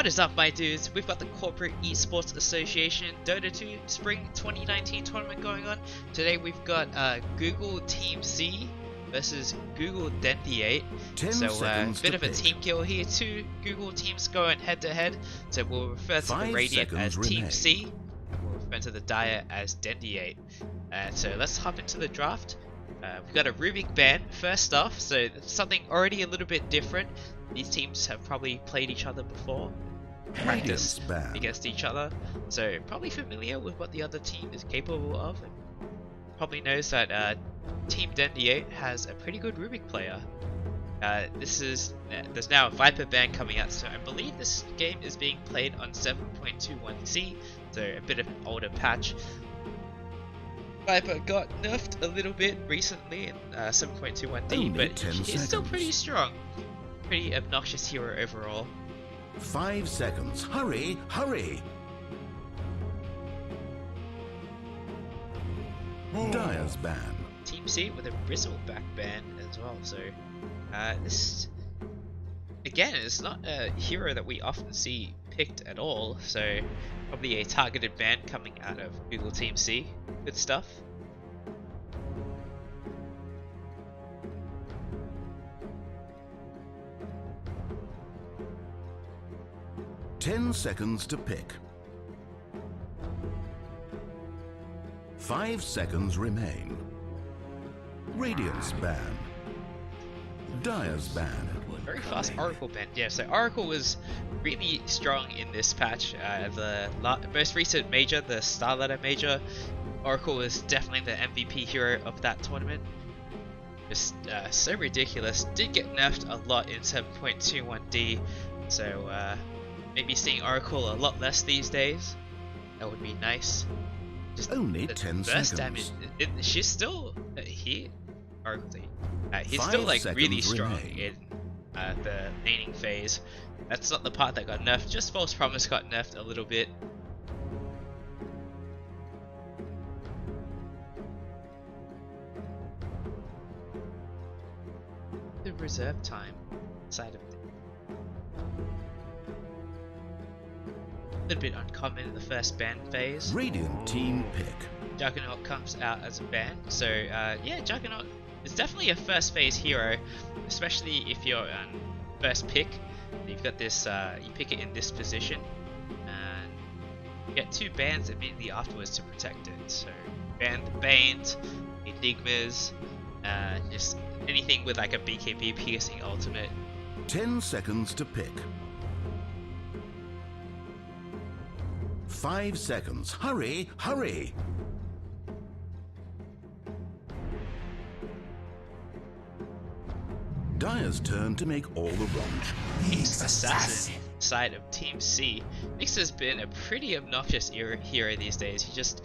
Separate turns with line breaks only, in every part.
What is up, my dudes? We've got the Corporate Esports Association Dota 2 Spring 2019 tournament going on. Today we've got Google Team C versus Google Dendiate. So a bit of a team kill here. Two Google teams going head to head. So we'll refer to the Radiant as Team C, and we'll refer to the Dire as Dendiate. So let's hop into the draft. We've got a Rubik ban first off, so something already a little bit different. These teams have probably played each other before, practiced against each other, so probably familiar with what the other team is capable of. And probably knows that Team Dendiate has a pretty good Rubik player. There's now a Viper ban coming out, so I believe this game is being played on 7.21c, so a bit of an older patch. Viper got nerfed a little bit recently in 7.21d, but he's still pretty strong. Pretty obnoxious hero overall.
5 seconds. Hurry, hurry! Dire's ban.
Team C with a bristleback ban as well, so this again is not a hero that we often see picked at all, so probably a targeted ban coming out of Google Team C. Good stuff.
Ten seconds to pick. 5 seconds remain. Radiant's ban. Dire's ban.
Very fast Oracle ban. Yeah, so Oracle was really strong in this patch. The most recent major, the Star Ladder major, Oracle was definitely the MVP hero of that tournament. Just so ridiculous. Did get nerfed a lot in 7.21d, so maybe seeing Oracle a lot less these days. That would be nice. Just
only 10 seconds.
Damage. She's still here. Oracle. He's still like really strong in the laning phase. That's not the part that got nerfed. Just False Promise got nerfed a little bit. The reserve time side of it. A little bit uncommon in the first ban phase.
Radiant team pick.
Juggernaut comes out as a ban, so yeah, Juggernaut is definitely a first phase hero, especially if you're on first pick. You've got this, you pick it in this position, and you get 2 bans immediately afterwards to protect it. So ban the Banes, Enigmas, just anything with like a BKB piercing ultimate.
10 seconds to pick. 5 seconds. Hurry, hurry! Dire's turn to make all the wrong choices.
Assassin side of Team C. Nyx has been a pretty obnoxious hero these days. He just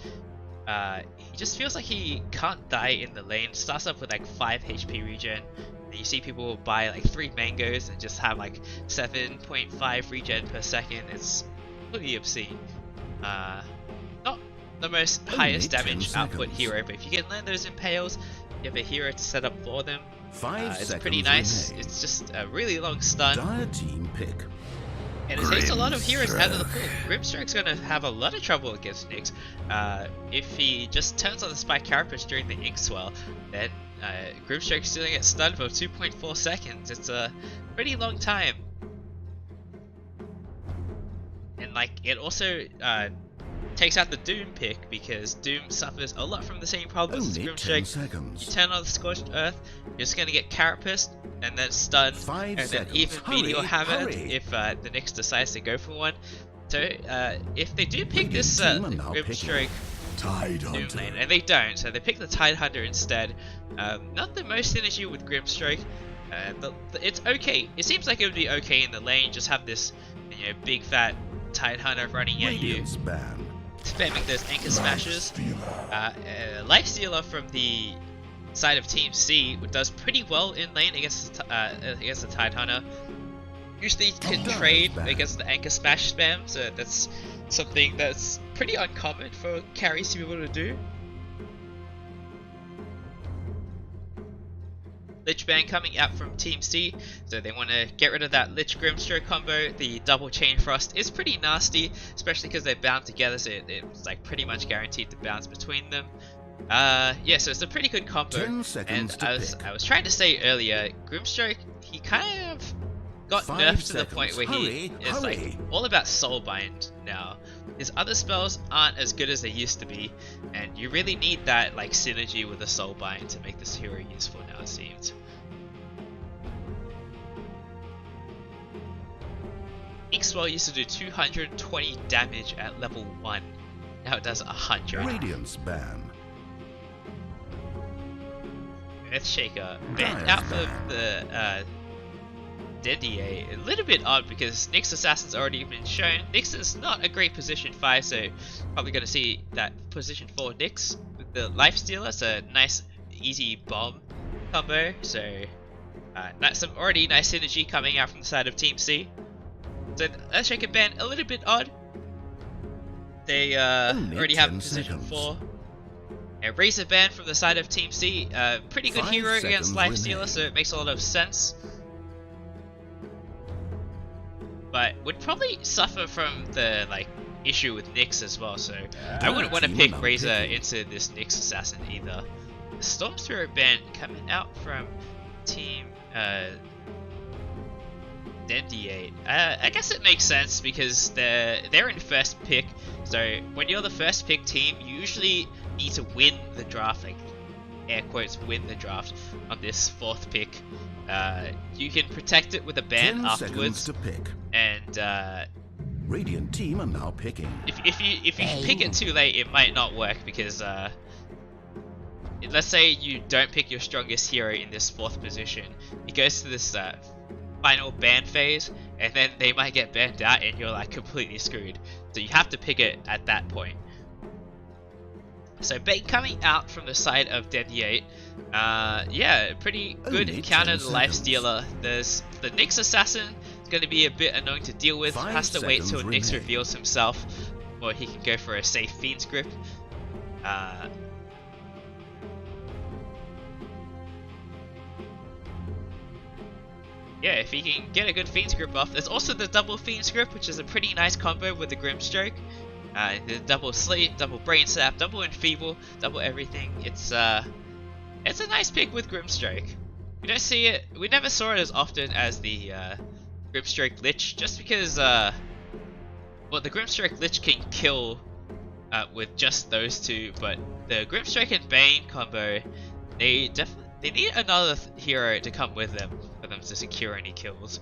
feels like he can't die in the lane. Starts up with like 5 HP regen. And you see people buy like 3 mangoes and just have like 7.5 regen per second. It's pretty obscene. Not the most highest damage output hero, but if you can land those impales, you have a hero to set up for them.
5 seconds.
It's pretty nice.
Remain.
It's just a really long stun.
Dire team pick.
And it takes a lot of heroes out of the pool. Grimstrike's gonna have a lot of trouble against Nyx. If he just turns on the Spike Carapace during the Ink Swell, then Grimstrike's still gonna get stunned for 2.4 seconds. It's a pretty long time. And like, it also takes out the Doom pick, because Doom suffers a lot from the same problems as Grimstrike. You turn on the Scorched Earth, you're just gonna get Carapaced and then stunned,
5
and
seconds.
then even Meteor Hammered
hurry.
if the Nyx decides to go for one. So if they do pick this Grimstrike Doom lane, and they don't, so they pick the Tidehunter instead. Not the most synergy with Grimstrike. It's okay. It seems like it would be okay in the lane. Just have this, big fat Tidehunter running at you, spamming those anchor smashes. Lifestealer from the side of Team C does pretty well in lane against the Tidehunter. Usually can trade against the anchor smash spam, so that's something that's pretty uncommon for carries to be able to do. Lich Band coming out from Team C, so they want to get rid of that Lich Grimstroke combo. The double Chain Frost is pretty nasty, especially because they're bound together, so it's like pretty much guaranteed to bounce between them. Yeah, so it's a pretty good combo.
10 seconds
And I was trying to say earlier, Grimstroke, he kind of got
5
nerfed to the
seconds.
point where he is like all about Soulbind now. His other spells aren't as good as they used to be, and you really need that like synergy with the Soulbind to make this hero useful now, it seems. X-Spell used to do 220 damage at level 1, now it does 100.
Radiance ban.
Earthshaker banned out for the Dendiate. A little bit odd because Nyx Assassin's already been shown. Nyx is not a great position 5, so probably going to see that position 4 Nyx with the Lifestealer. So nice easy bomb combo. So that's some already nice synergy coming out from the side of Team C. So Earthshaker ban a little bit odd. They already have position 4. A Razor ban from the side of Team C. Pretty good
5
hero against Lifestealer,
remaining.
so it makes a lot of sense. But would probably suffer from the like issue with Nyx as well, so I wouldn't want to pick Razor into this Nyx Assassin either. The Storm Spirit ban coming out from Team Dendiate. I guess it makes sense because they're in first pick, so when you're the first pick team, you usually need to win the draft, like air quotes win the draft on this 4th pick. You can protect it with a ban
10
afterwards,
seconds to pick.
and
Radiant team are now picking.
if you pick it too late, it might not work because let's say you don't pick your strongest hero in this 4th position, it goes to this final ban phase, and then they might get banned out, and you're like completely screwed. So you have to pick it at that point. So bait coming out from the side of Dendiate, yeah, pretty good
Only
counter
10
to
seconds.
Lifestealer. There's the Nyx Assassin, it's going to be a bit annoying to deal with,
5
has to wait till
seconds
Nyx
remaining.
reveals himself, or he can go for a safe Fiend's Grip. Yeah, if he can get a good Fiend's Grip off. There's also the double Fiend's Grip, which is a pretty nice combo with the Grimstroke. The double Sleep, double Brain Sap, double Enfeeble, double everything. It's a nice pick with Grimstroke. We don't see it, we never saw it as often as the Grimstroke Lich, just because well, the Grimstroke Lich can kill with just those two, but the Grimstroke and Bane combo, they need another hero to come with them for them to secure any kills.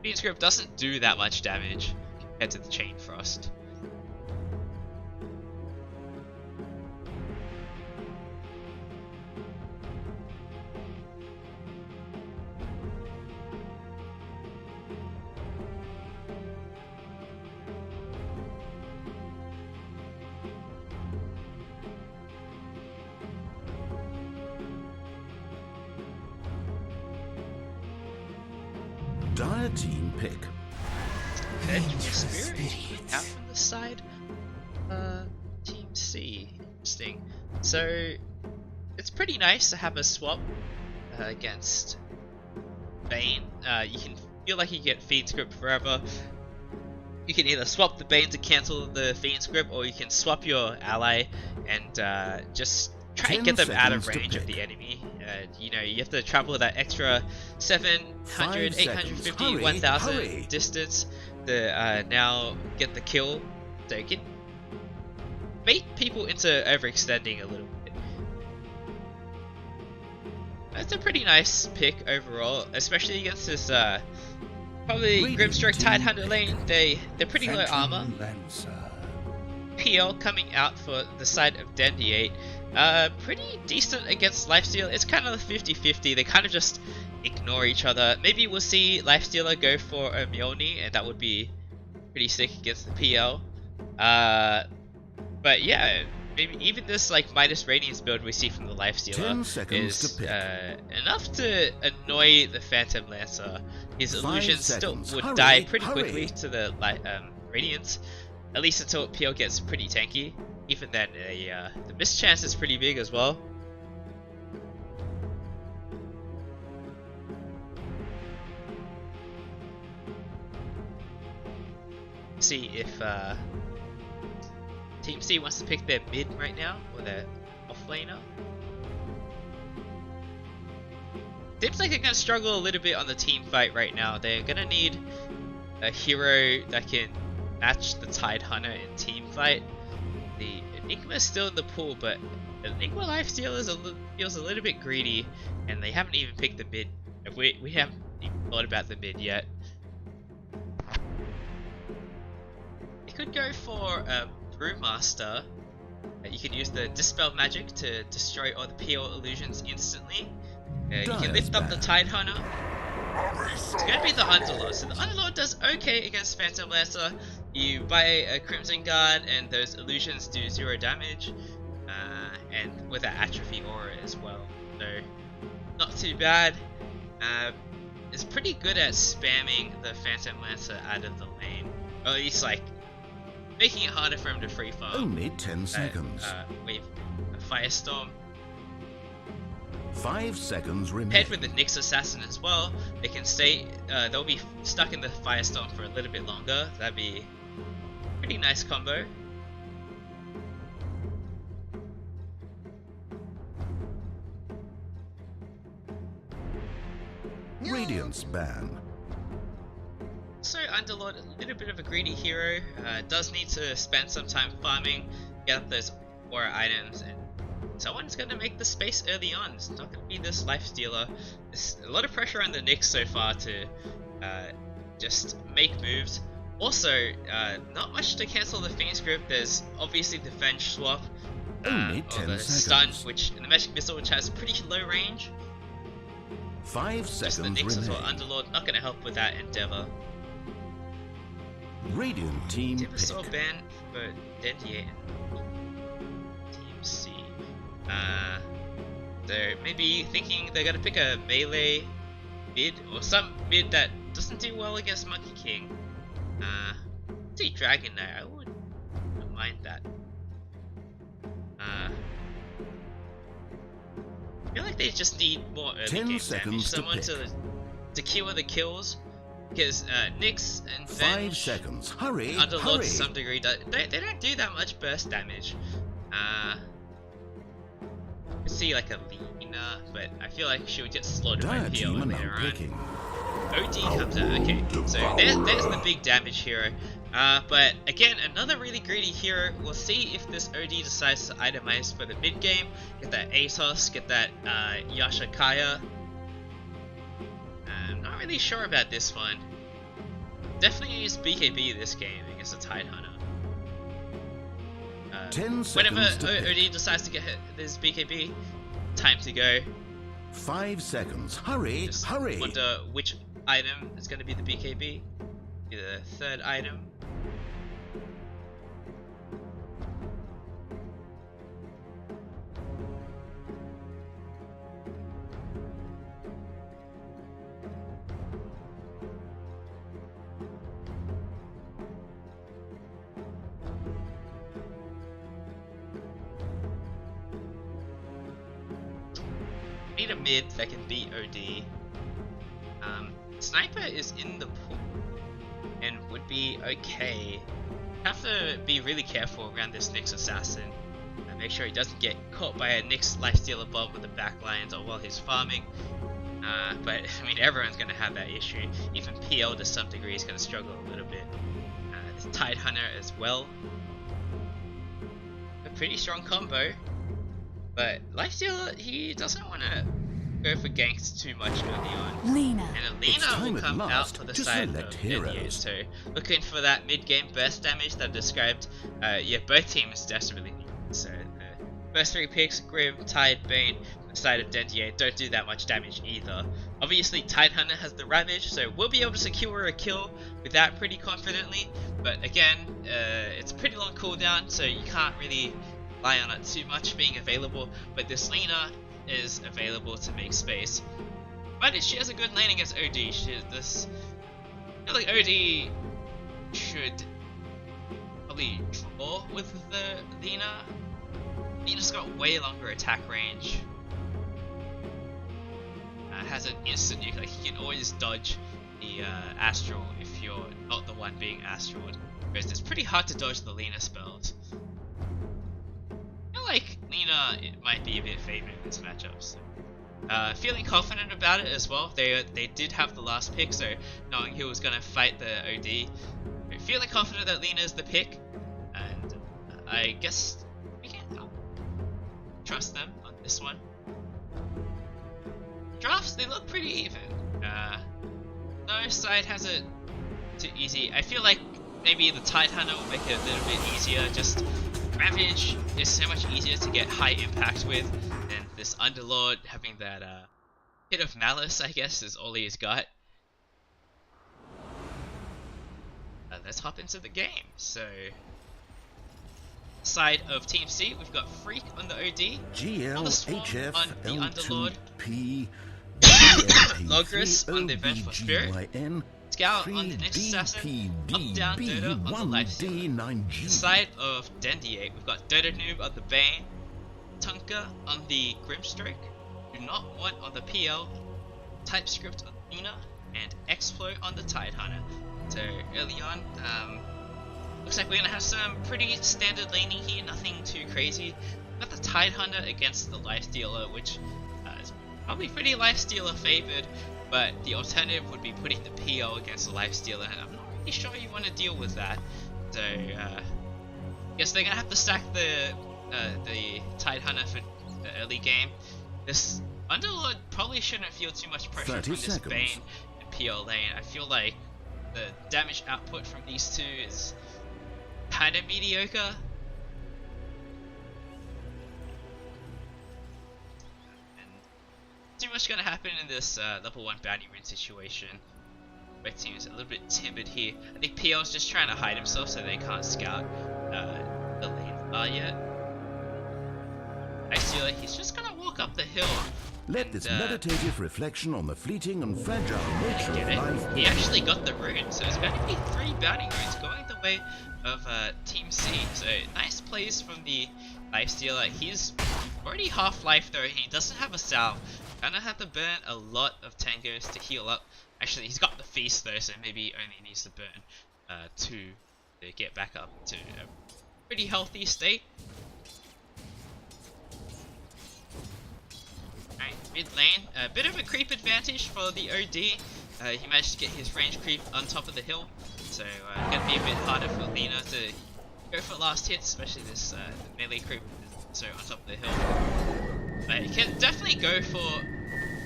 Fiend's Grip doesn't do that much damage compared to the Chain Frost.
Dire team pick.
Spirit out from the side. Team C. Interesting. So it's pretty nice to have a swap against Bane. You can feel like you get Fiend's Grip forever. You can either swap the Bane to cancel the Fiend's Grip, or you can swap your ally and just try and
10
get them out of
seconds to
range of
pick.
the enemy. You know, you have to travel that extra 700,
5
850,
seconds. Hurry,
1000
hurry.
distance to now get the kill. So you can bait people into overextending a little bit. That's a pretty nice pick overall, especially against this probably
Radiant
Grimstroke
team
Tidehunter lane. They're pretty low armor.
Lancer.
PL coming out for the side of Dendiate. Pretty decent against Lifestealer. It's kind of 50-50. They kind of just ignore each other. Maybe we'll see Lifestealer go for a Mjolnir, and that would be pretty sick against the PL. But yeah, maybe even this like minus Radiance build we see from the
10
Lifestealer
seconds
is
to pick.
enough to annoy the Phantom Lancer. His
5
illusions still
seconds.
would
Hurry,
die pretty
hurry.
quickly to the Radiance. At least until PL gets pretty tanky. Even then, the mischance is pretty big as well. see if Team C wants to pick their mid right now, or their offlaner. Seems like they're going to struggle a little bit on the team fight right now. They're going to need a hero that can match the Tide Hunter in team fight. The Enigma is still in the pool, but Enigma Lifestealer feels a little bit greedy, and they haven't even picked the mid. We haven't even thought about the mid yet. You could go for Brewmaster. You can use the Dispel magic to destroy all the PO illusions instantly. You can lift up the Tide Hunter. It's going to be the Underlord. So the Underlord does okay against Phantom Lancer. You buy a Crimson Guard and those illusions do 0 damage. And with that Atrophy Aura as well. So not too bad. It's pretty good at spamming the Phantom Lancer out of the lane. Or at least like making it harder for him to free farm.
Only 10 seconds.
With a Firestorm.
5 seconds remain.
Paired with the Nyx Assassin as well, they can stay. They'll be stuck in the Firestorm for a little bit longer. That'd be a pretty nice combo.
Radiance ban.
So Underlord, a little bit of a greedy hero. Does need to spend some time farming, get up those aura items, and someone's going to make the space early on. It's not going to be this Lifestealer. There's a lot of pressure on the Nyx so far to just make moves. Also, not much to cancel the Fiend's Grip. There's obviously the Venge swap,
Only
or
10
the
seconds.
Stun, which in the Magic Missile, which has pretty low range.
5
Just the
seconds
Nyx as well.
remain.
Underlord not going to help with that endeavor.
Radiant team
Never saw
pick.
ban for Dendiate and Team C. They're maybe thinking they're gonna pick a melee mid or some mid that doesn't do well against Monkey King. See Dragon Knight, I wouldn't mind that. I feel like they just need more early
10
game
seconds
damage,
to
someone
pick.
to kill the kills. Because Nyx and
5
Venge,
seconds. Hurry,
Underlord
hurry.
to some degree, they don't do that much burst damage. Let's see like a Lina, but I feel like she would get slaughtered by
Dire
PO
team are
later
now
on.
picking.
OD comes out, okay. So there's the big damage hero. But again, another really greedy hero. We'll see if this OD decides to itemize for the mid game. Get that Atos, get that Yashakaya. I'm not really sure about this one. Definitely use BKB this game against the Tide Hunter.
10
Whenever
seconds to pick.
OD decides to get hit this BKB, time to go.
5 seconds. Hurry,
Just
hurry.
wonder which item is going to be the BKB. Be the third item. Need a mid that can beat OD. Sniper is in the pool and would be okay. Have to be really careful around this Nyx Assassin and make sure he doesn't get caught by a Nyx Lifestealer bomb with the backlines or while he's farming. But I mean, everyone's gonna have that issue. Even PL to some degree is gonna struggle a little bit. This Tide Hunter as well. A pretty strong combo. But Lifestealer, he doesn't want to go for ganks too much early on.
Lina.
And
It's
Alina
time
will
at
come
last
out for the
to
side
select
of
heroes.
Dendiate. So looking for that mid-game burst damage that I described. Yeah, both teams desperately need. So first 3 picks, Grim, Tide, Bane, the side of Dendiate don't do that much damage either. Obviously Tide Hunter has the Ravage, so we'll be able to secure a kill with that pretty confidently. But again, it's a pretty long cooldown, so you can't really rely on it too much being available. But this Lina is available to make space. But she has a good lane against OD. I feel like OD should probably draw with the Lina. Lina's got way longer attack range. Has an instant nuke, like you can always dodge the Astral if you're not the one being Astraled. Whereas it's pretty hard to dodge the Lina spells. I feel like Lina it might be a bit favored in this matchup. So. Feeling confident about it as well. They did have the last pick, so knowing who was going to fight the OD. Feeling confident that Lina is the pick, and I guess we can trust them on this one. Drafts, they look pretty even. No side has it too easy. I feel like maybe the Tidehunter will make it a little bit easier. Just Ravage is so much easier to get high impact with than this Underlord having that hit of Malice, I guess, is all he's got. Let's hop into the game. So, side of Team C, we've got Freak on the OD, on the Swarm on the Underlord, Logris on the Vengeful Spirit, Scout on the Ninja Assassin, Up Down Dota on the Lifestealer. Side of Dendiate, we've got Dota Noob on the Bane, Tunka on the Grimstroke, Do Not Want on the PL, TypeScript on Lina, and Explo on the Tidehunter. So early on, looks like we're gonna have some pretty standard laning here, nothing too crazy. We've got the Tidehunter against the Lifestealer, which is probably pretty Lifestealer favored, but the alternative would be putting the PL against the Lifestealer, and I'm not really sure you want to deal with that. So I guess they're gonna have to stack the Tidehunter for the early game. This Underlord probably shouldn't feel too much pressure from this Bane and PL lane. I feel like the damage output from these two is kind of mediocre. And too much gonna happen in this level 1 bounty rune situation. Red team is a little bit timid here. I think PL's just trying to hide himself so they can't scout the lane yet. I feel like he's just gonna walk up the hill.
Let this meditative reflection on the fleeting and fragile nature of life.
He actually got the rune, so it's going to be 3 bounty runes going the way of Team C. So nice plays from the Lifestealer. He's already half life though, he doesn't have a salve. Gonna have to burn a lot of tangos to heal up. Actually, he's got the feast though, so maybe he only needs to burn 2 to get back up to a pretty healthy state. Alright, mid lane, a bit of a creep advantage for the OD. He managed to get his range creep on top of the hill, so gonna be a bit harder for Lina to go for last hits, especially this melee creep so on top of the hill. But he can definitely go for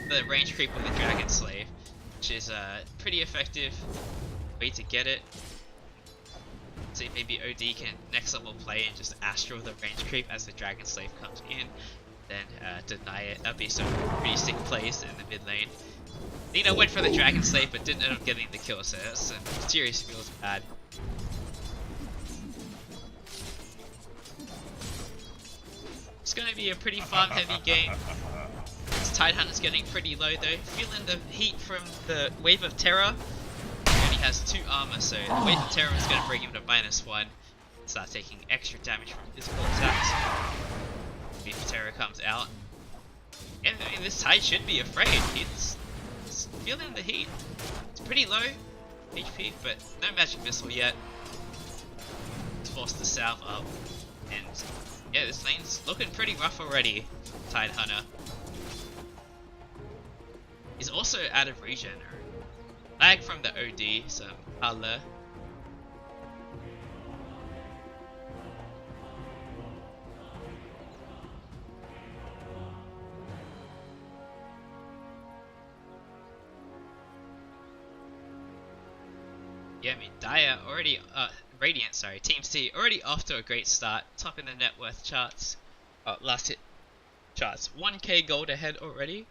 the range creep with the Dragon Slave, which is a pretty effective way to get it. So maybe OD can next level play and just Astral the range creep as the Dragon Slave comes in. Then deny it. That'd be some pretty sick plays in the mid lane. Lina went for the Dragon Slave but didn't end up getting the kill, so that's some serious feels bad. It's gonna be a pretty farm heavy game. This Tidehunter's getting pretty low though. Feeling the heat from the Wave of Terror. He only has 2 armor, so the Wave of Terror is gonna bring him to -1. Start taking extra damage from physical attacks. If Terror comes out, yeah, I mean, this Tide should be afraid. It's feeling the heat. It's pretty low HP, but no magic missile yet. It's forced to salve up, and yeah, this lane's looking pretty rough already. Tidehunter is also out of regen. Lag from the OD, some Hala. Yeah, I mean, Dire already, Radiant, sorry, Team C already off to a great start, top in the net worth charts, last hit charts, 1k gold ahead already.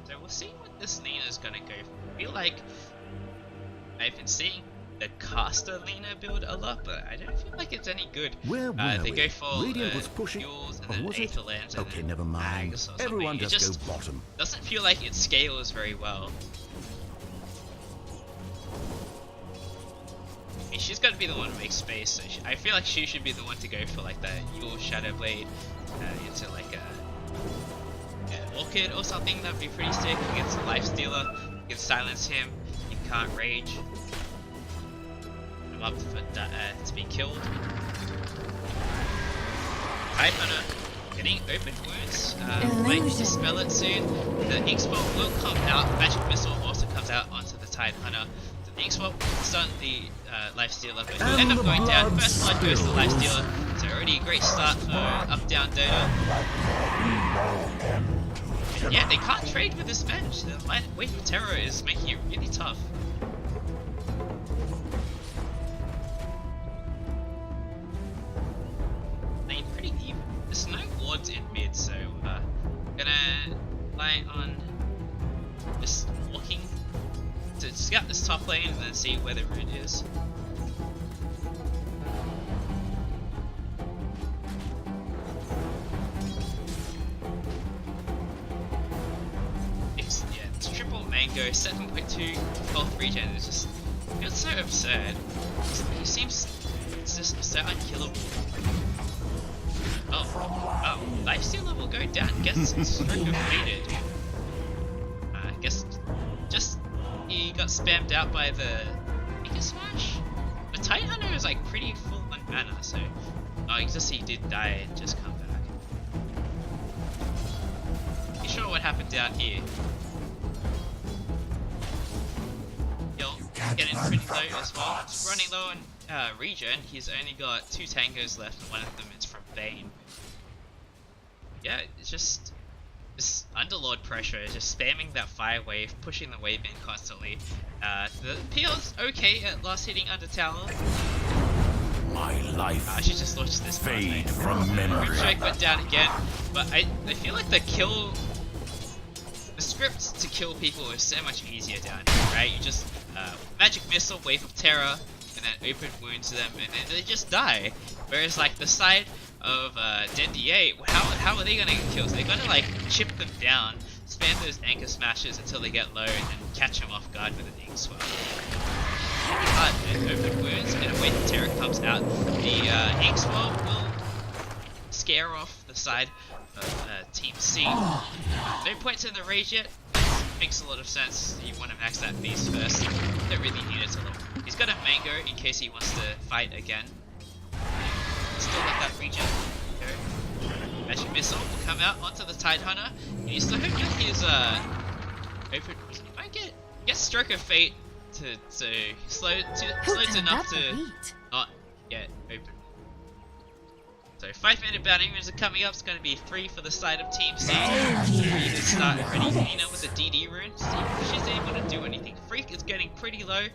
So we'll see what this Lina's gonna go for. I feel like I've been seeing the caster Lina build a lot, but I don't feel like it's any good.
Where were
they
we?
go for
Radiant was pushing,
Fuels and
or
then
was it?
Aetherlands and
Okay,
then
never mind.
Mags or
Everyone
something.
just
It
go bottom.
doesn't feel like it scales very well. She's got to be the one to make space, so I feel like she should be the one to go for like the Yule Shadow Blade into like an Orchid or something. That'd be pretty sick against the Life Stealer. You can silence him, you can't rage. I'm up for to be killed. Tide Hunter getting open wounds. Might dispel it soon. The Ink Spell will come out. Magic Missile also comes out onto the Tide Hunter. The Ink Spell will stun the Life Stealer, but he'll end up going down. First blood goes to the Life Stealer. So already a great start for up down Dota. And yeah, they can't trade with this bench. The Wave of Terror is making it really tough. Playing pretty even. There's no wards in mid, so gonna rely on just walking to scout this top lane and then see where the root is. It's triple mango, 7.2 health regen. It's just feels so absurd. He seems just so unkillable. Oh, Lifestealer will go down. Guess stroke defeated. I guess just he got spammed out by the Mega Smash. The Titan Hunter is like pretty full on mana, so I guess he did die and just come back. You sure what happened down here? He'll get in pretty low as well. Just running low on regen. He's only got 2 tangos left, and one of them is from Bane. Yeah, it's just this Underlord pressure, just spamming that fire wave, pushing the wave in constantly. The PL's okay at last hitting under tower.
My life.
I should just launch this
fade from memory.
Strike went down again, but I feel like the script to kill people is so much easier down here, right? You just Magic Missile, Wave of Terror, and then open wounds to them, and then they just die. Whereas like the side of Dendiate, how are they gonna get kills? They're gonna like chip them down, spam those anchor smashes until they get low, and then catch them off guard with an Ink Swell. Pretty hard, man. Open wounds, and a Wave of Terror comes out. The Ink Swell will scare off the side of Team C. No points in the rage yet. Makes a lot of sense. You want to max that beast first. Don't really need it to look. He's got a mango in case he wants to fight again. Still got that regen. Okay. Magic Missile will come out onto the Tide Hunter. He needs to hope that his open. He might get Stroke of Fate to slow enough to not get open. So 5-minute bounty runes are coming up. It's going to be 3 for the side of Team C. You can start already. Nina with the DD rune. See if she's able to do anything. Freak is getting pretty low,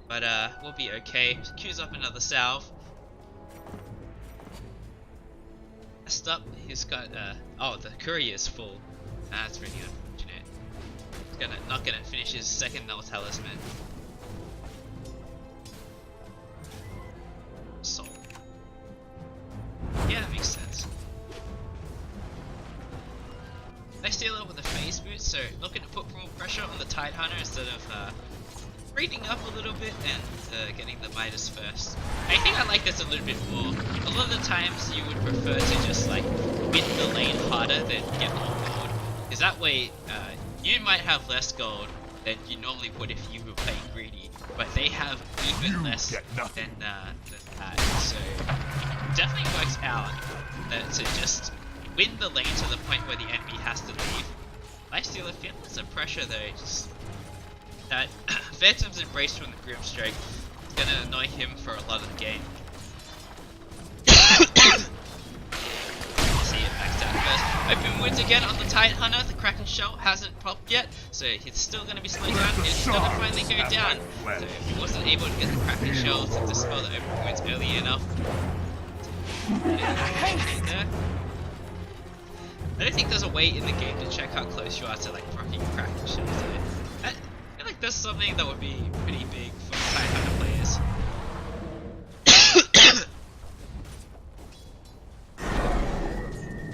but we'll be okay. Queues up another salve. Messed up. He's got oh, the courier is full. That's really unfortunate. He's not gonna finish his second Null Talisman. Soul. Yeah, that makes sense. They steal it with a phase boot, so looking to put more pressure on the Tide Hunter instead of reading up a little bit and getting the Midas first. I think I like this a little bit more. A lot of the times you would prefer to just like win the lane harder than get more gold, because that way you might have less gold than you normally would if you were playing greedy, but they have even less than that. So it definitely works out to just win the lane to the point where the enemy has to leave. Lifestealer feels some pressure though, just that Phantom's Embrace from the Grimstroke is gonna annoy him for a lot of the game. See it maxed out first. Open wounds again on the Tide Hunter. The Kraken Shell hasn't popped yet, so he's still gonna be slowed down. It's gonna finally go down. So if he wasn't able to get the Kraken Shell to dispel the open wounds early enough. There. I don't think there's a way in the game to check how close you are to like proccing Kraken Shell. So I feel like that's something that would be pretty big for Tide Hunter players.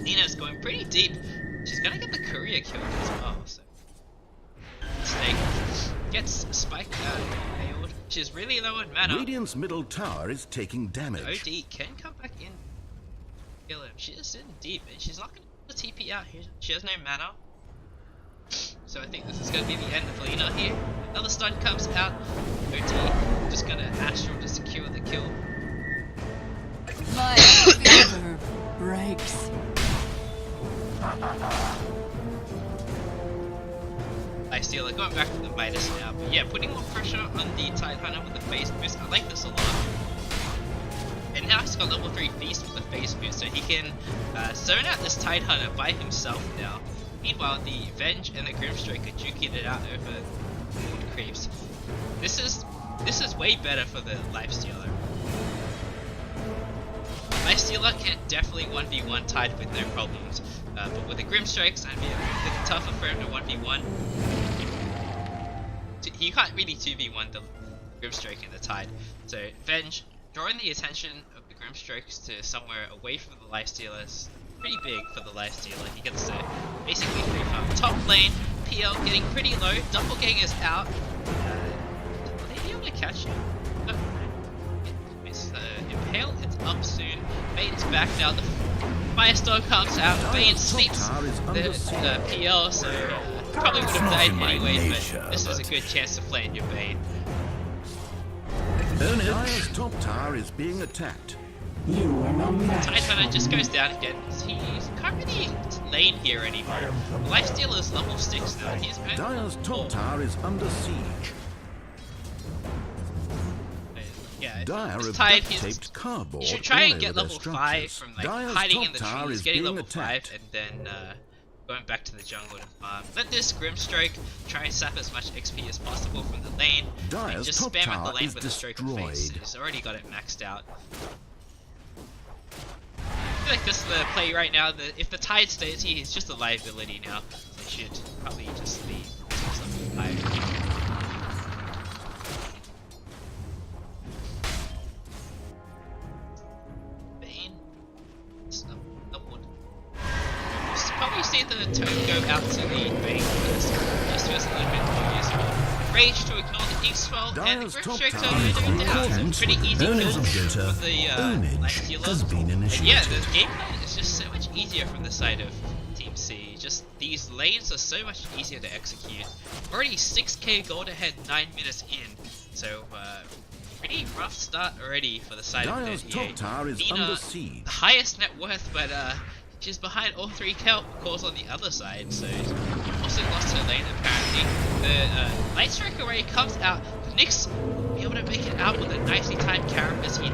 Nina's going pretty deep. She's gonna get the courier killed as well, so Snake gets spiked impaled. She's really low in mana.
Radiant's middle tower is taking damage.
OD can come back in. Kill him. She is in deep and she's not going to TP out here. She has no mana. So I think this is going to be the end of Lina here. Another stun comes out. OD just going to Astral to secure the kill.
My fever breaks.
I see, like, going back to the Midas now, but yeah, putting more pressure on the Tidehunter with the phase boost, I like this a lot. And now he's got level 3 Feast with the phase boost, so he can zone out this Tidehunter by himself now. Meanwhile, the Venge and the Grimstrike are duking it out over the creeps. This is way better for the Lifestealer. Lifestealer can definitely 1v1 Tide with no problems, but with the Grimstrike, it's going to be a bit tougher for him to 1v1. He can't really 2v1 the Grimstrike and the Tide, so Venge drawing the attention of the Grimstrikes to somewhere away from the Lifestealer is pretty big for the Lifestealer. He gets to basically free farm top lane. PL getting pretty low. Doppelganger's out. Are they able to catch him? No. It's Impale. It's up soon. Bane's back now. The Firestorm comes out. Bane sleeps the PL, so probably would have died anyway, but this is a good chance to play in your Bane.
Dire's top tower is being attacked.
Tidehunter just goes down again. He can't really lane here anymore. Lifestealer's level 6 now. He's
Dire's top tower is under siege.
Yeah,
Dire
he's
have
tied.
duct-taped cardboard
You should try
all
and get
over their
level 5 from like
Dire's
hiding
top
in the
tower
trees,
is
getting
being
level
attacked.
5, and then going back to the jungle to farm. Let this Grimstrike try and sap as much XP as possible from the lane, and
Dire's
just
top
spam at the
tower
lane
is
with the stroke of face.
destroyed.
He's already got it maxed out. I feel like this is the play right now. If the Tide stays here, he's just a liability now. They should probably just leave something higher. Probably see the turn go out to the Bane first, just to us a little bit more useful. Rage to ignore the X-Spell, and the Grimstrike turn down. So pretty easy kill with the Lifestealer. And yeah, the gameplay is just so much easier from the side of Team C. Just these lanes are so much easier to execute. Already 6k gold ahead 9 minutes in, so pretty rough start already for the side of Dendiate. Nina, the highest net worth, but she's behind all 3 cores on the other side, so she's also lost her lane apparently. The Light Strike Array comes out. Nyx will be able to make it out with a nicely timed Carapace. He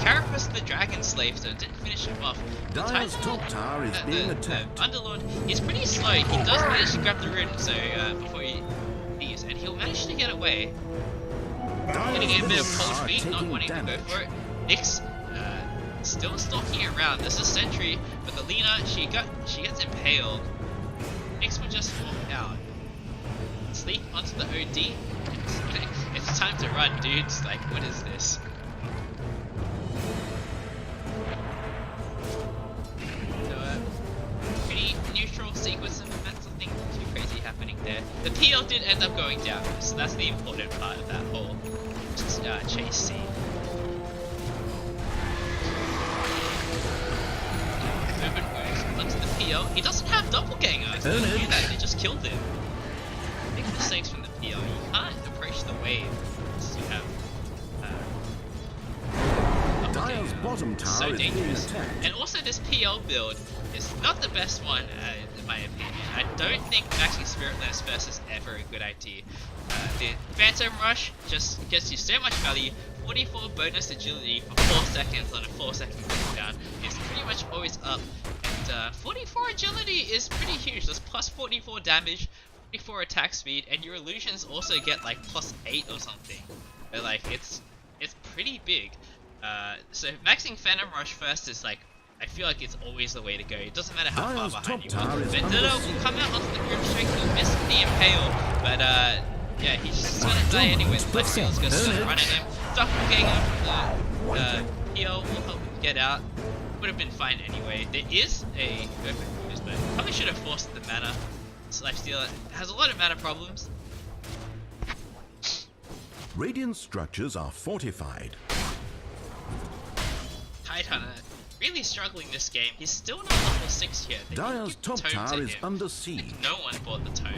Carapace the Dragon Slave, so it didn't finish him off.
Dire's top tower is being attacked.
Underlord is pretty slow. He does manage to grab the rune, so before he leaves, and he'll manage to get away. Getting a bit of cold feet, not wanting to go for it. Nyx still stalking around. This is Sentry, but the Lina, she gets impaled. Nyx will just walk out. Sleep onto the OD. It's time to run, dudes. Like, what is this? So, pretty neutral sequence of events. Nothing too crazy happening there. The PL did end up going down, so that's the important part of that whole chase scene. Onto the PL. He doesn't have Doppelganger. So they do that, they just killed him. Big mistakes from the PL. You can't approach the wave unless you have
Dire's bottom tower
so
is being
dangerous.
attacked.
And also this PL build is not the best one in my opinion. I don't think maxing Spirit Lance first is ever a good idea. The Phantom Rush just gets you so much value. 44 bonus agility for 4 seconds on a 4-second cooldown is pretty much always up. And 44 agility is pretty huge. That's plus 44 damage, 44 attack speed, and your illusions also get like plus 8 or something. But like it's pretty big. So maxing Phantom Rush first is like, I feel like it's always the way to go. It doesn't matter how far behind you are. Vendetta will come out onto the Grimstrike, he'll miss the Impale, but yeah, he's just gonna die anyway. The Lifestealer's gonna start running him. Doppelganger from the PL will help him get out. Would have been fine anyway. There is a perfect boost, but probably should have forced the mana. This Lifestealer has a lot of mana problems.
Radiant structures are fortified.
Tidehunter really struggling this game. He's still not level 6 yet. They
Dire's
didn't
top
give the tome
tower
to
is
him.
under siege.
No one bought the tome.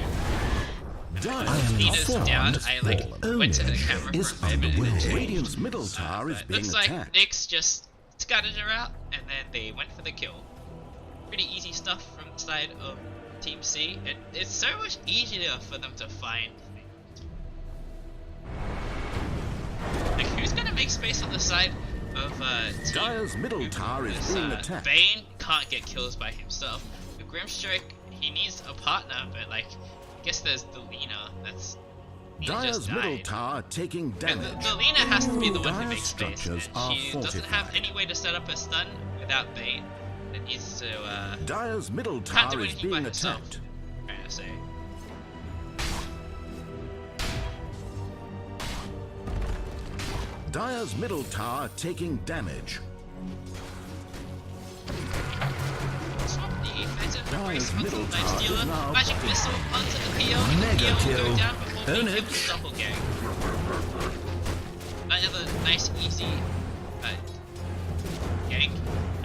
Dire's
Nina's down. I like went to the camera
is
for a minute and
Radiant's middle tower is being
looks like
attacked.
Nyx just scattered her out and then they went for the kill. Pretty easy stuff from the side of Team C. It's so much easier for them to find things. Like, who's gonna make space on the side of Team
Dire's middle
Google?
tower is being attacked.
Bane can't get kills by himself. The Grimstrike, he needs a partner, but like, I guess there's the Lina. Lina
Dire's
just
middle
died.
tower taking
And
damage.
the Lina has to be the one who
Dire's
makes space.
structures
And
are
she doesn't have
fortified.
any way to set up a stun without Bane. It needs to
Dire's middle
can't
tower
do
is
anything by
being
herself.
attacked.
Trying to say.
Dire's middle tower taking damage.
Swap the offensive embrace
Dire's
onto
middle
the
tower
Night
is
Stealer.
now
Magic missile onto the PO. And the
Mega
PO will
kill.
go down before
Own
being
it.
killed with doppelgang. Another nice easy gank.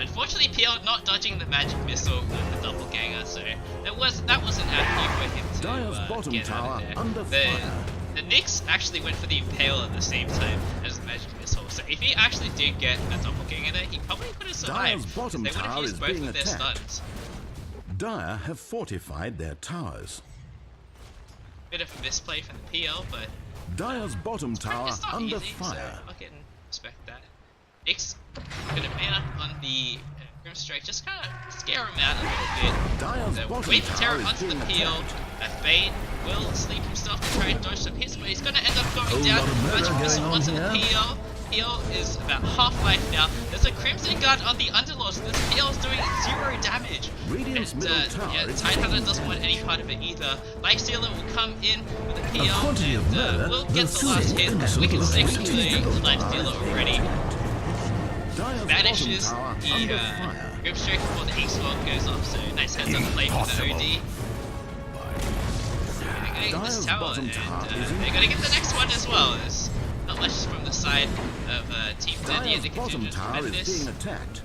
Unfortunately, PL not dodging the magic missile with the doppelganger, so that wasn't accurate for him to
Dire's bottom
get out
tower
of there.
under fire.
The Nyx actually went for the Impale at the same time as the magic missile, so if he actually did get a doppelganger there, he probably could have survived.
Dire's bottom
they would have
tower
used
is
both
being
of their
attacked.
stuns.
Dire have fortified their towers.
Bit of a misplay from the PL, but
Dire's bottom tower
it's not
under
easy,
fire.
so I can respect that. Nyx gonna man up on the Grimstrike, just kind of scare him out a little bit.
Dire's bottom
Wave
tower
Terror
is
onto the
being
PL.
attacked.
Bane will sleep himself to try and dodge some hits, but he's gonna end up going
Whole
down.
lot of murder
Magic missile
going on
onto the
here.
PL. PL is about half life now. There's a Crimson Guard on the Underlord, so this PL is doing 0 damage.
Radiant's
And,
middle tower
yeah,
is
Tidehunter
taking
doesn't want
damage.
any part of it either. Lifestealer will come in with a PL
quantity of
and
murder
we'll
will
get the last
soon
hit.
innocent
We can
little
stick to
fools.
the Lifestealer already.
Dire's
Vanishes
bottom tower
the
under fire.
Grimstrike before the X-Wall goes off, so nice heads up play from the OD. They're gonna get this
Dire's
tower,
bottom
and
tower is in
they're gonna get the next one as well. There's not much from the side of Team Dendiate.
Dire's
They
bottom
continue to
tower
defend
is
this.
being attacked.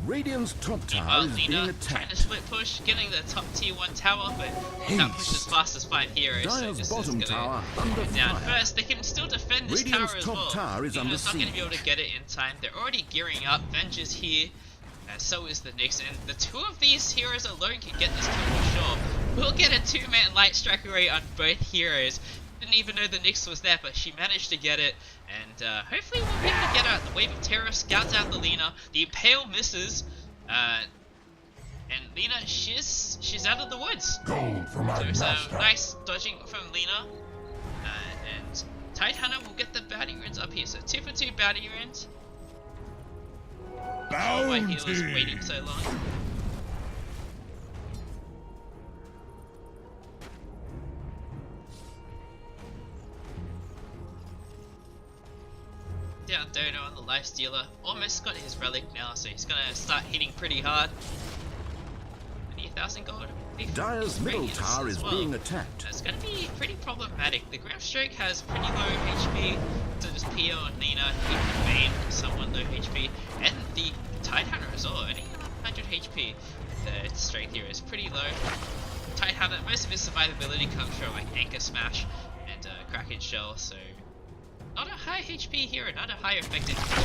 Radiant's top tower
Meanwhile,
is being
Lina trying
attacked.
to split push, getting the top tier 1 tower, but can't push as fast as 5 heroes, so
Dire's
this
bottom
is
tower
gonna
under
go down
fire.
first. They can still defend this
Radiant's
tower as
top
well.
tower is under
Lina's not gonna be able to
siege.
get it in time. They're already gearing up. Venge's here. So is the Nyx, and the two of these heroes alone can get this kill for sure. We'll get a 2-man light strike array on both heroes. Didn't even know the Nyx was there, but she managed to get it, and hopefully we'll be able to get out. The Wave of Terror scouts out the Lina. The Impale misses, and Lina, she's out of the woods.
Gold for my
So
master.
nice dodging from Lina, and Tidehunter will get the bounty runes up here. So 2 for 2 bounty runes. Why he was waiting so long. Down Dodo on the Lifestealer. Almost got his relic now, so he's gonna start hitting pretty hard. 20,000 gold.
Dire's middle
Radiance
tower
as
is
well.
being attacked.
It's gonna be pretty problematic. The Grimstrike has pretty low HP, so does PO and Lina, even Bane, somewhat low HP, and the Tidehunter as well, only 100 HP. The strength here is pretty low. Tidehunter, most of his survivability comes from like Anchor Smash and Kraken Shell, so not a high HP hero, not a high effective hero.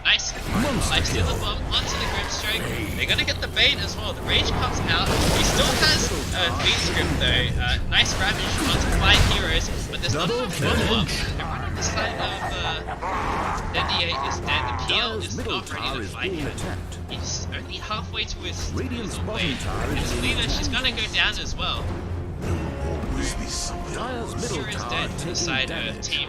Nice Lifestealer bomb onto the Grimstrike. They're gonna get the Bane as well. The Rage comes out. He still has Beast Grip though. Nice Ravage onto 5 heroes, but there's not enough follow-up. Everyone on the side of Dendiate is dead. The PL
Dire's
is
middle
not ready
tower
to
is
fight
being
yet.
attacked.
He's only halfway to his
Radiant's bottom
wave.
tower
And
is being
Selena, she's
attacked.
gonna go down as well.
Always be something.
Dire's middle
Here is
tower
dead to the
taking
side of
damage.
Team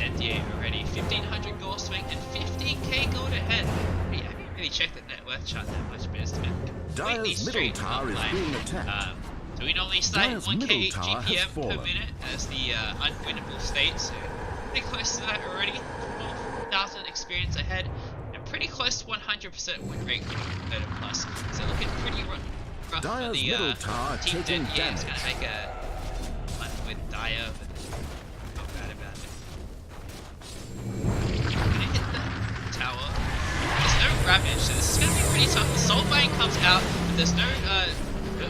Dendiate already. 1500 gold swing and 15k gold ahead. I haven't really checked the net worth chart that much, but it's been completely
Dire's middle
straight
tower is
online.
being attacked.
So we normally cite
Dire's
1k
middle tower has
GPM per
fallen.
minute as the unwinnable state, so pretty close to that already. 12,000 experience ahead, and pretty close to 100% win rate given 30+. So looking pretty rough for
Dire's
the
middle tower
Team
taking
Dendiate. It's
damage.
gonna make a one with Dire, but not bad about it. Soulbind comes out, but there's no,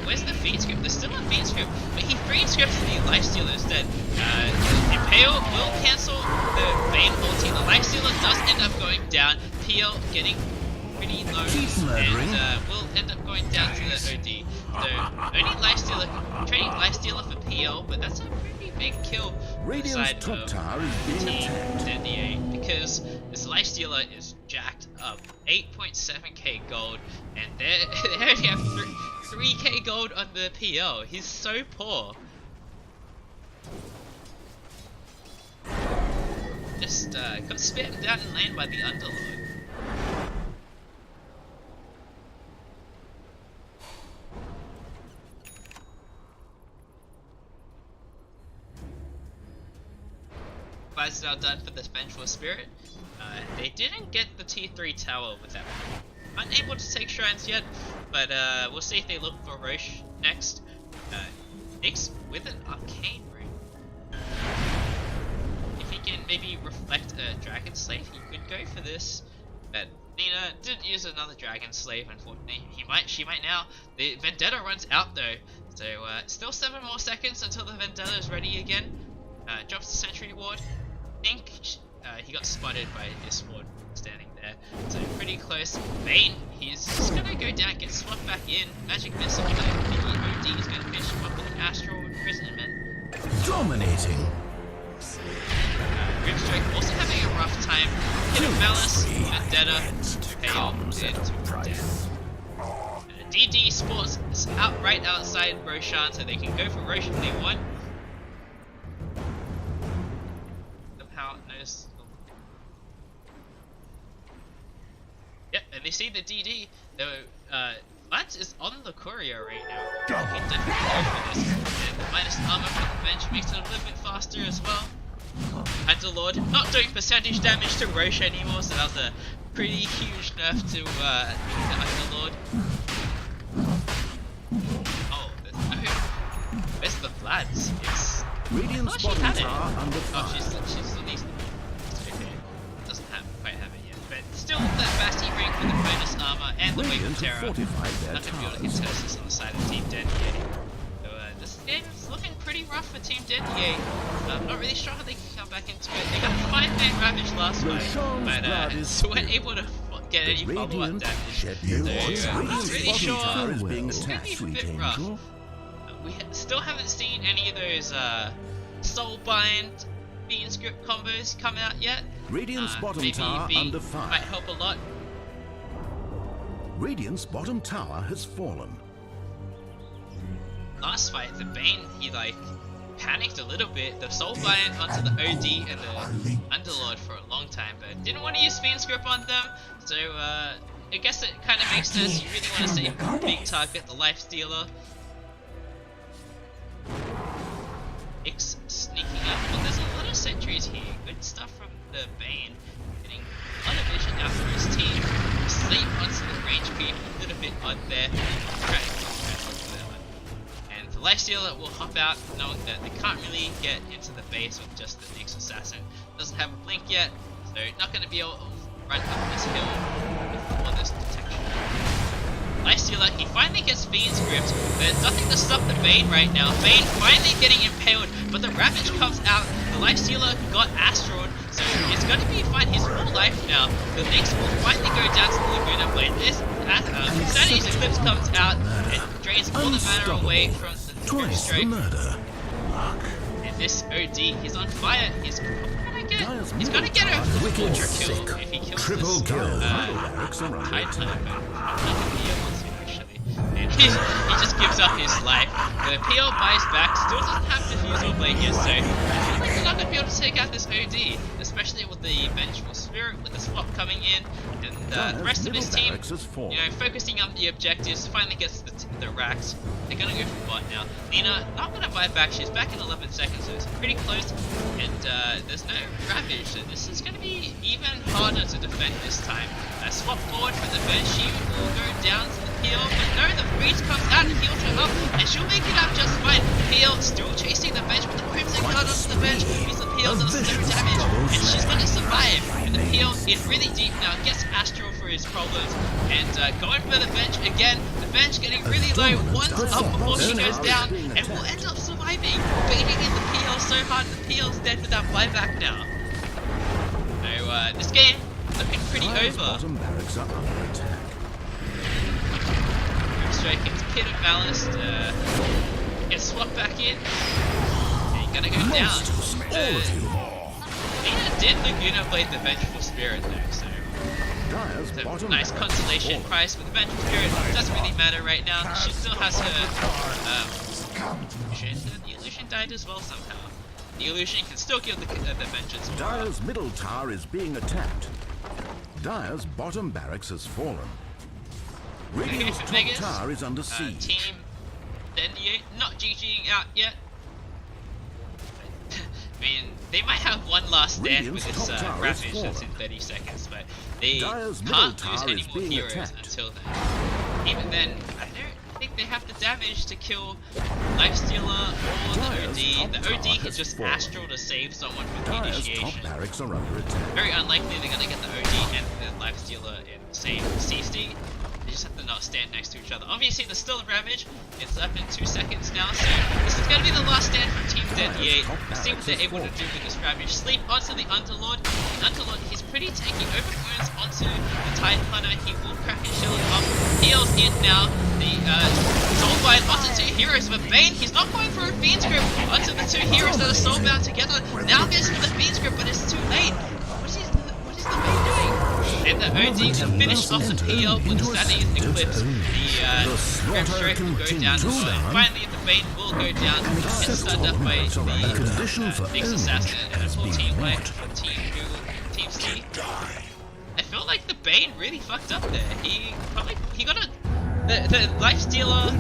where's the Fiend Script? There's still a Fiend Script, but he Fiend Scripts the Lifestealer instead. Impale will cancel the Bane ulti. The Lifestealer does end up going down. PL getting pretty low, and will end up going down to the OD. So only Lifestealer, trading Lifestealer for PL, but that's a pretty big kill.
Radiant's top tower is being attacked.
Dendiate, because this Lifestealer is jacked up. 8.7k gold, and they only have 3k gold on the PL. He's so poor. Just got spammed down in lane by the Underlord. Is now done for this Vengeful Spirit. They didn't get the T3 tower with that one. Unable to take shrines yet, but we'll see if they look for Roche next. Nyx with an arcane rune. If he can maybe reflect a Dragon Slave, he could go for this. But Nina didn't use another Dragon Slave, unfortunately. She might now. The Vendetta runs out though, so still 7 more seconds until the Vendetta is ready again. Drops the Sentry Ward. I think he got spotted by this ward standing there, so pretty close. Bane, he's just gonna go down, get swapped back in. Magic Missile, but the OD is gonna finish him up with an Astral Imprisonment.
Dominating.
Grimstrike also having a rough time. Hit a Malice, Vendetta, Pale, into death. DD Sports is right outside Roshan, so they can go for Roshan if they want. Yep, and they see the DD. Lance is on the courier right now. He can definitely go for this. And the minus armor for the bench makes it a little bit faster as well. Underlord not doing percentage damage to Roche anymore, so that was a pretty huge nerf to the Underlord. Oh, where's the Vlads? It's
Radiant's bottom tower under fire.
Oh, she's at least doesn't quite have it yet, but still that Basti ring for the bonus armor and the Wave of Terror. Not gonna be able to contest this on the side of Team Dendiate. So this game is looking pretty rough for Team Dendiate. I'm not really sure how they can come back into it. They got 5-man Ravage last fight, but so weren't able to get any follow-up damage. So I'm not really sure. It's gonna be a bit rough. We still haven't seen any of those Soulbind Fiend Script combos come out yet.
Radiant's bottom
maybe
tower under fire.
Might help a lot.
Radiant's bottom tower has fallen.
Last fight, the Bane, he like panicked a little bit. The Soulbind onto the OD and the Underlord for a long time, but didn't want to use Fiend Script on them. So I guess it kind of makes sense. You really want to save big target, the Lifestealer. Nyx sneaking up, but there's a lot of sentries here. Good stuff from the Bane. Getting a lot of vision out for his team. Sleep onto the range creep, a little bit odd there. Trying to look for that one. And the Lifestealer will hop out, knowing that they can't really get into the base with just the Nyx Assassin. Doesn't have a blink yet, so not going to be able to run up this hill before this detection. Lifestealer, he finally gets Fiend Script. There's nothing to stop the Bane right now. Bane finally getting impaled, but the Ravage comes out. The Lifestealer got Astraled, so it's going to be fine. He's full life now. The Nyx will finally go down to the Laguna Blade. This Sanity's Eclipse comes out and drains all the mana away from the Grimstrike. And this OD, he's on fire. He's gonna get a Ultra kill if he kills
Triple
this
kill.
high time, but not gonna be able to actually. And he just gives up his life. The PL buys back, still doesn't have Diffusal Blade yet, so I feel like they're not gonna be able to take out this OD, especially with the Vengeful Spirit, with the swap coming in, and the rest of his team, you know, focusing on the objectives, finally gets the racks. They're gonna go for bot now. Nina not gonna buy back, she's back in 11 seconds, so it's pretty close, and there's no Ravage, so this is gonna be even harder to defend this time. Swap forward for the bench, she will go down to the PL, but no, the Breeze comes out and heals her up, and she'll make it up just fine. PL still chasing the bench, but the Crimson Card onto the bench means the PL does no damage, and she's gonna survive. And the PL is really deep now, gets Astral for his problems, and going for the bench again. The bench getting really low, one's up before she goes down, and will end up surviving, baiting in the PL so hard the PL's dead without buyback now. So this game looking pretty over.
Bottom barracks are under attack.
Straight gets Pit of Malice, gets swapped back in, and you're gonna go down. Lina did Laguna Blade the Vengeful Spirit though, so
Dire's
it's a
bottom
nice
barracks
consolation
have fallen.
price, but the Vengeful Spirit doesn't really matter right now. She still has her illusion. The illusion died as well somehow. The illusion can still kill the Vengeance.
Dire's middle tower is being attacked. Dire's bottom barracks has fallen. Radiant's top
Vegas,
tower is under siege.
Team Dendiate not GGing out yet. I mean, they might have one last stand with
Radiant's
this
top tower
Ravage
is
that's in
fallen.
30 seconds, but they
Dire's middle
can't lose
tower
any
is
more
being
heroes
attacked.
until then. Even then, I don't think they have the damage to kill Lifestealer or the
Dire's
OD.
top
The
tower
OD can
has
just
fallen.
astral to save someone with
Dire's top
initiation.
barracks are under attack.
Very unlikely they're gonna get the OD and the Lifestealer in the same CC. They just have to not stand next to each other. Obviously, there's still a Ravage. It's up in 2 seconds now, so this is going to be the last stand from Team Dendiate. We'll see what they're able to do with this Ravage. Sleep onto the Underlord. The Underlord, he's pretty tanky. Overburns onto the Titan Hunter. He will crack and shield him up. Heals in now. The Soulbind onto 2 heroes, but Bane, he's not going for a Fiend's Grip onto the 2 heroes that are soulbound together. Now goes for the Fiend's Grip, but it's too late. What is the Bane doing? And the OD can finish off the PL with the Sandy's Eclipse. The Grim Stroke will go down as well. Finally, the Bane will go down and get stunned up by the Nyx Assassin and a full team by Team Google, Team C. I feel like the Bane really fucked up there. He got the Lifestealer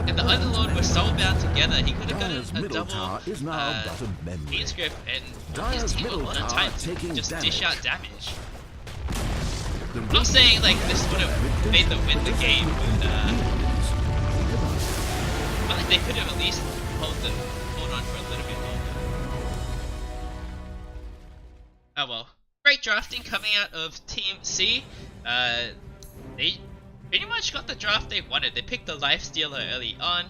and the Underlord were soulbound together. He could have
Dire's
gotten a
middle
double
tower is now bottom memory.
Fiend's Grip and
Dire's
his team a
middle
lot of
tower
time to
taking
just
damage.
dish out damage. I'm not saying like this would have made them win the game, but I think they could have at least hold on for a little bit longer. Oh well. Great drafting coming out of Team C. They pretty much got the draft they wanted. They picked the Lifestealer early on.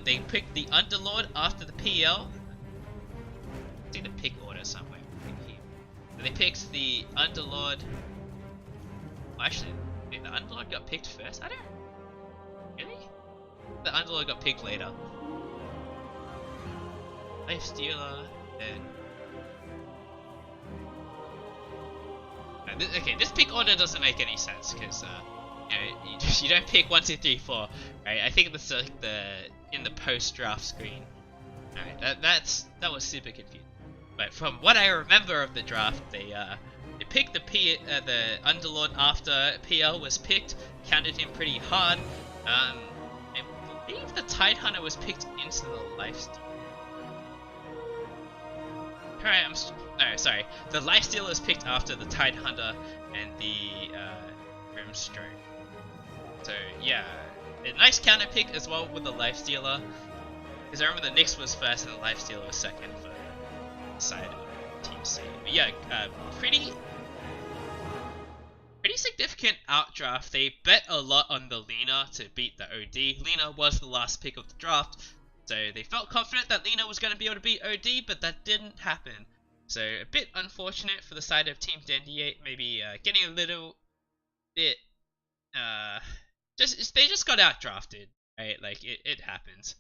They picked the Underlord after the PL. See the pick order somewhere. They picked the Underlord. Actually, the Underlord got picked first? I don't... Really? The Underlord got picked later. Lifestealer, then... Okay, this pick order doesn't make any sense, because, you don't pick 1, 2, 3, 4, right? I think that's like in the post-draft screen. Alright, that was super confusing. But from what I remember of the draft, they picked the Underlord after PL was picked, counted him pretty hard. I believe the Tidehunter was picked into the Lifestealer. Sorry. The Lifestealer was picked after the Tidehunter and the Grimstroke. So yeah, a nice counter pick as well with the Lifestealer. Because I remember the Nyx was first and the Lifestealer was second for the side of Team C. But yeah, pretty significant outdraft. They bet a lot on the Lina to beat the OD. Lina was the last pick of the draft, so they felt confident that Lina was going to be able to beat OD, but that didn't happen. So a bit unfortunate for the side of Team Dendiate, maybe getting a little bit, they just got outdrafted, right? Like it happens.